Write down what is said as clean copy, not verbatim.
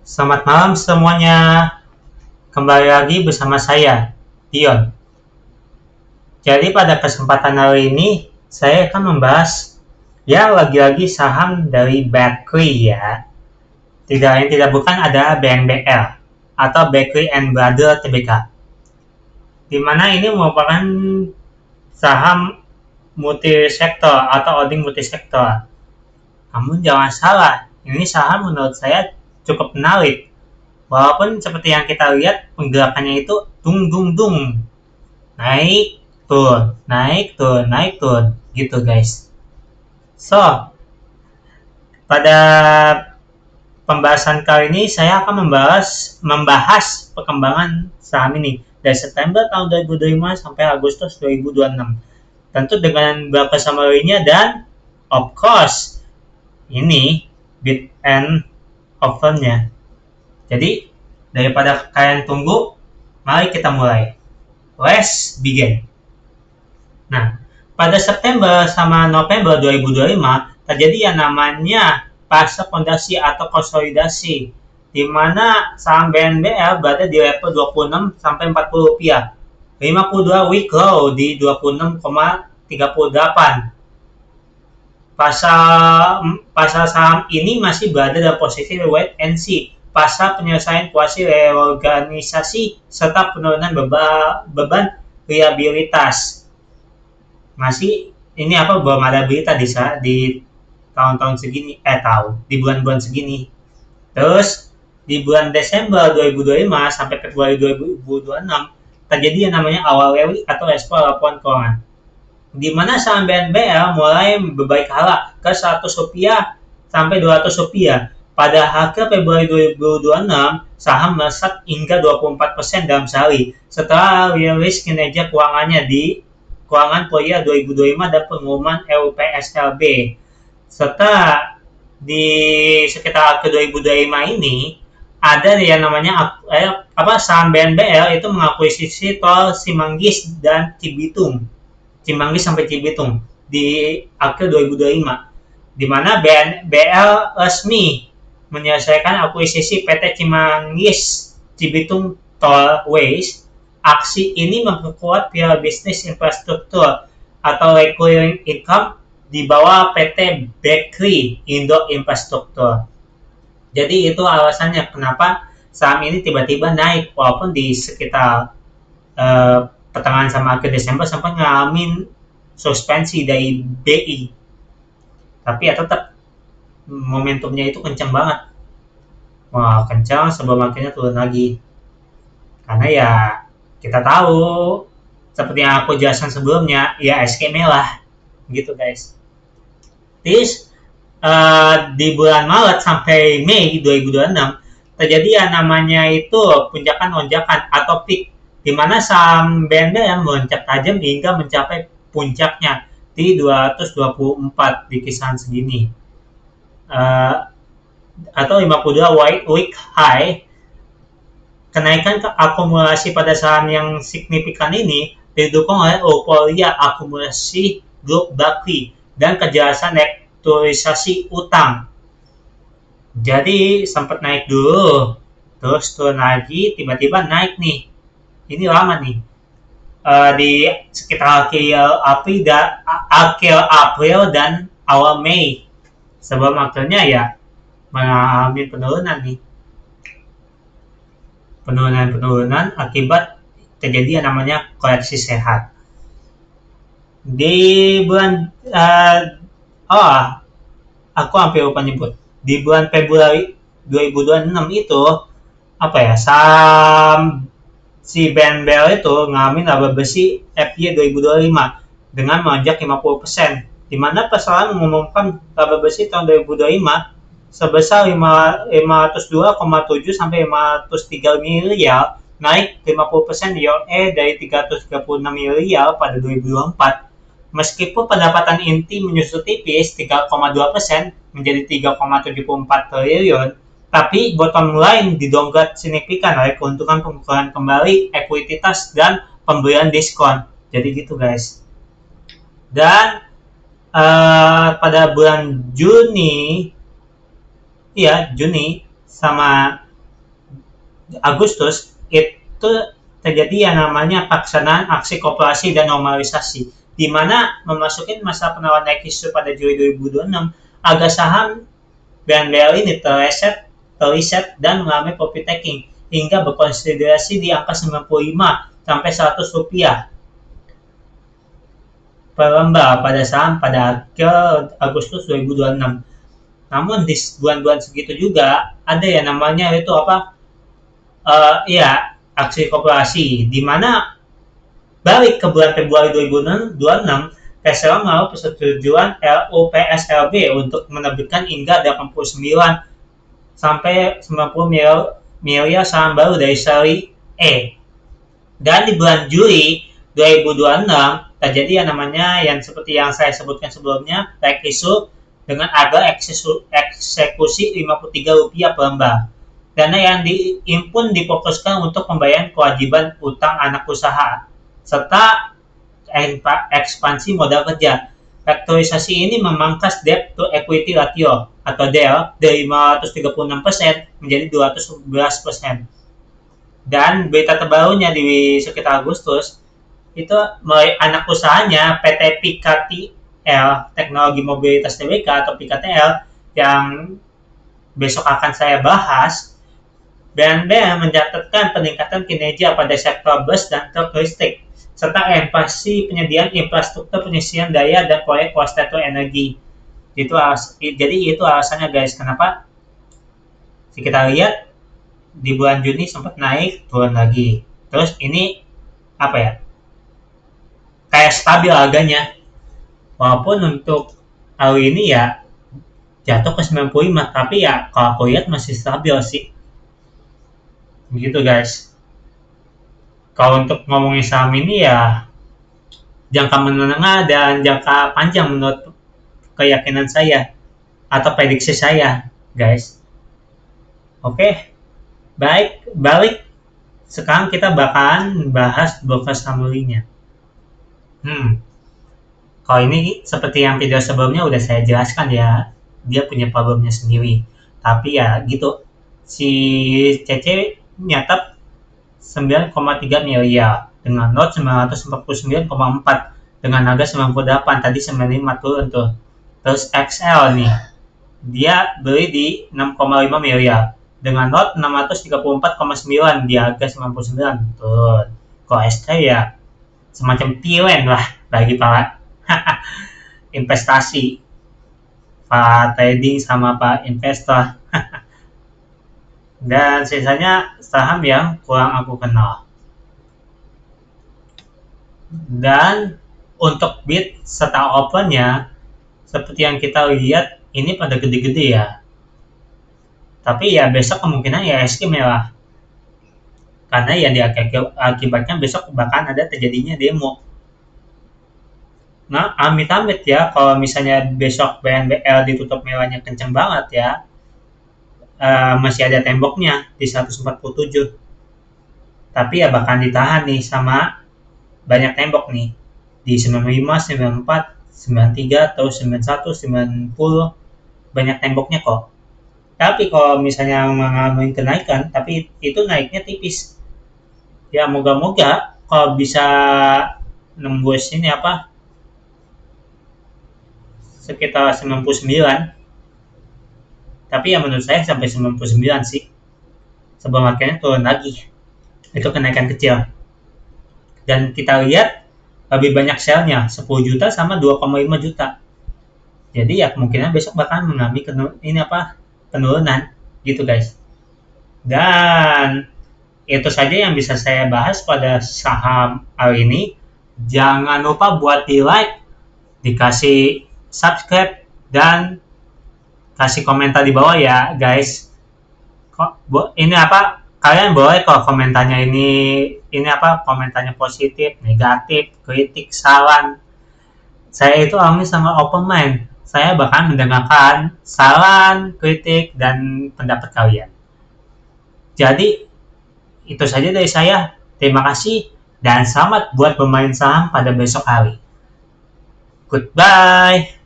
Selamat malam semuanya. Kembali lagi bersama saya, Dion. Jadi pada kesempatan hari ini, saya akan membahas ya lagi-lagi saham dari Bakery ya. Tidak lain tidak bukan ada BNBL atau Bakery and Brother Tbk. Di mana ini merupakan saham multisektor atau holding multisektor. Namun jangan salah, ini saham menurut saya cukup menarik. Walaupun seperti yang kita lihat penggerakannya itu dung dung dung, naik turun, naik turun, naik turun, gitu guys. So, pada pembahasan kali ini saya akan membahas perkembangan saham ini dari September tahun 2025 sampai Agustus 2026. Tentu dengan beberapa summary-nya dan of course ini bid and offer-nya. Jadi, daripada kalian tunggu, mari kita mulai. Let's begin. Nah, pada September sama November 2025 terjadi yang namanya fase fondasi atau konsolidasi, di mana saham BNBL berada di level 26 sampai 40 rupiah. 52 week low di 26,38. Pasar saham ini masih berada dalam posisi wait and see pasca penyelesaian kuasi reorganisasi serta penurunan beban liabilitas. Masih ini belum ada berita di tahun-tahun segini di bulan-bulan segini. Terus di bulan Desember 2025 sampai Februari 2026 terjadi yang namanya awal rally atau ekspor laporan keuangan, di mana saham BNBL mulai berbaik hala ke 100 rupiah sampai 200 rupiah. Pada akhir Februari 2026, saham melesat hingga 24% dalam sehari setelah rilis kinerja keuangannya di keuangan Polya 2025 dan pengumuman LPSLB. Serta di sekitar akhir 2025 ini ada yang namanya saham BNBL itu mengakuisisi tol Cimanggis dan Cibitung. Cimanggis sampai Cibitung di akhir 2025, di mana BNBL resmi menyelesaikan akuisisi PT Cimanggis Cibitung Tollways. Aksi ini memperkuat pilar bisnis infrastruktur atau recurring income di bawah PT Bakery Indo Infrastruktur. Jadi itu alasannya kenapa saham ini tiba-tiba naik, walaupun di sekitar pertengahan sama akhir Desember sampai ngalamin suspensi dari BI. Tapi ya tetap momentumnya itu kencang banget. Wah, kencang sebelum akhirnya turun lagi. Karena ya kita tahu seperti yang aku jelaskan sebelumnya, ya SKM lah gitu guys. Terus di bulan Maret sampai Mei 2026 terjadi yang namanya itu punjakan-lonjakan atau peak, di mana saham BNBL melonjak tajam hingga mencapai puncaknya di 224 di kisaran segini. Atau 52 week high. Kenaikan akumulasi pada saham yang signifikan ini didukung oleh euforia akumulasi grup Bakery dan kejelasan restrukturisasi utang. Jadi sempat naik dulu, terus turun lagi, tiba-tiba naik nih. Ini lama nih. Di sekitar akhir April dan awal Mei. Sebelum akhirnya ya mengalami penurunan nih. Penurunan akibat terjadi yang namanya koreksi sehat. Di bulan aku hampir lupa nyebut. Di bulan Februari 2026 itu saham si BNBL itu ngalamin laba besi FY 2025 dengan melonjak 50%, di mana perusahaan mengumumkan laba besi tahun 2025 sebesar 502,7 sampai 503 miliar, naik 50% year-on-year dari 336 miliar pada 2024. Meskipun pendapatan inti menyusut tipis 3,2% menjadi 3,74 triliun, tapi bottom line didongkrak signifikan oleh keuntungan pemukulan kembali, ekuitas, dan pemberian diskon. Jadi gitu guys. Dan pada bulan Juni sama Agustus itu terjadi yang namanya pelaksanaan aksi koperasi dan normalisasi, di mana memasuki masa penawaran naik isu pada Juli 2026, harga saham BNBL ini terreset dan mengalami profit taking hingga berkonsolidasi di angka 95 sampai 100 rupiah per lembar pada saham pada akhir Agustus 2026. Namun di bulan-bulan segitu juga ada yang namanya itu apa? Ya, aksi koperasi, di mana balik ke bulan Februari 2026, Tesla mau persetujuan LUPSLB untuk menerbitkan hingga 89 sampai 90 miliar saham baru dari seri E. Dan di bulan Juli 2026 terjadi yang namanya yang seperti yang saya sebutkan sebelumnya, naik isu dengan harga eksekusi Rp53 per lembar. Dana yang diimpun difokuskan untuk pembayaran kewajiban utang anak usaha serta ekspansi modal kerja. Faktorisasi ini memangkas debt to equity ratio atau DER dari 536% menjadi 211%. Dan berita terbarunya di sekitar Agustus itu mulai anak usahanya PT PKTL Teknologi Mobilitas Tbk atau PKTL yang besok akan saya bahas. BNBL mencatatkan peningkatan kinerja pada sektor bus dan truk listrik, serta ekspansi penyediaan infrastruktur pengisian daya dan proyek wastewater energi. Jadi itu alasannya guys, kenapa kita lihat di bulan Juni sempat naik, turun lagi. Terus ini apa ya? Kayak stabil harganya. Walaupun untuk hari ini ya jatuh ke 95, tapi ya kalau aku lihat masih stabil sih. Begitu guys. Kalau untuk ngomongin saham ini ya jangka menengah dan jangka panjang menurut keyakinan saya atau prediksi saya guys. Oke, balik sekarang kita bakalan bahas broker summary-nya. Kalau ini seperti yang video sebelumnya udah saya jelaskan ya, dia punya problemnya sendiri. Tapi ya gitu, si CC nyatap 9,3 miliar dengan lot 949,4 dengan harga 98, tadi 95 turun tuh. Terus XL nih, dia beli di 6,5 miliar dengan lot 634,9 di harga 99 turun. Kalau SK ya semacam pilen lah bagi para investasi, para trading sama para investor. Dan sisanya saham yang kurang aku kenal. Dan untuk bid serta opennya seperti yang kita lihat ini pada gede-gede ya. Tapi ya besok kemungkinan ya IHSG merah. Karena ya akibatnya besok bahkan ada terjadinya demo. Nah, amit-amit ya kalau misalnya besok BNBL ditutup merahnya kenceng banget ya. Masih ada temboknya di 147, tapi ya bahkan ditahan nih sama banyak tembok nih di 95, 94, 93 atau 91, 90, banyak temboknya kok. Tapi kalau misalnya mengalami kenaikan, tapi itu naiknya tipis ya, moga-moga kalau bisa nembus ini apa sekitar 99. Tapi ya menurut saya sampai 99 sih. Sebelum akhirnya turun lagi. Itu kenaikan kecil. Dan kita lihat lebih banyak sell-nya, 10 juta sama 2,5 juta. Jadi ya kemungkinan besok bakal mengalami penurunan gitu guys. Dan itu saja yang bisa saya bahas pada saham hari ini. Jangan lupa buat di like, dikasih subscribe, dan kasih komentar di bawah ya guys. Ini kalian boleh kok komentarnya ini komentarnya positif, negatif, kritik, saran. Saya itu orangnya sangat open mind. Saya bahkan mendengarkan saran, kritik, dan pendapat kalian. Jadi itu saja dari saya. Terima kasih dan selamat buat bermain saham pada besok hari. Goodbye.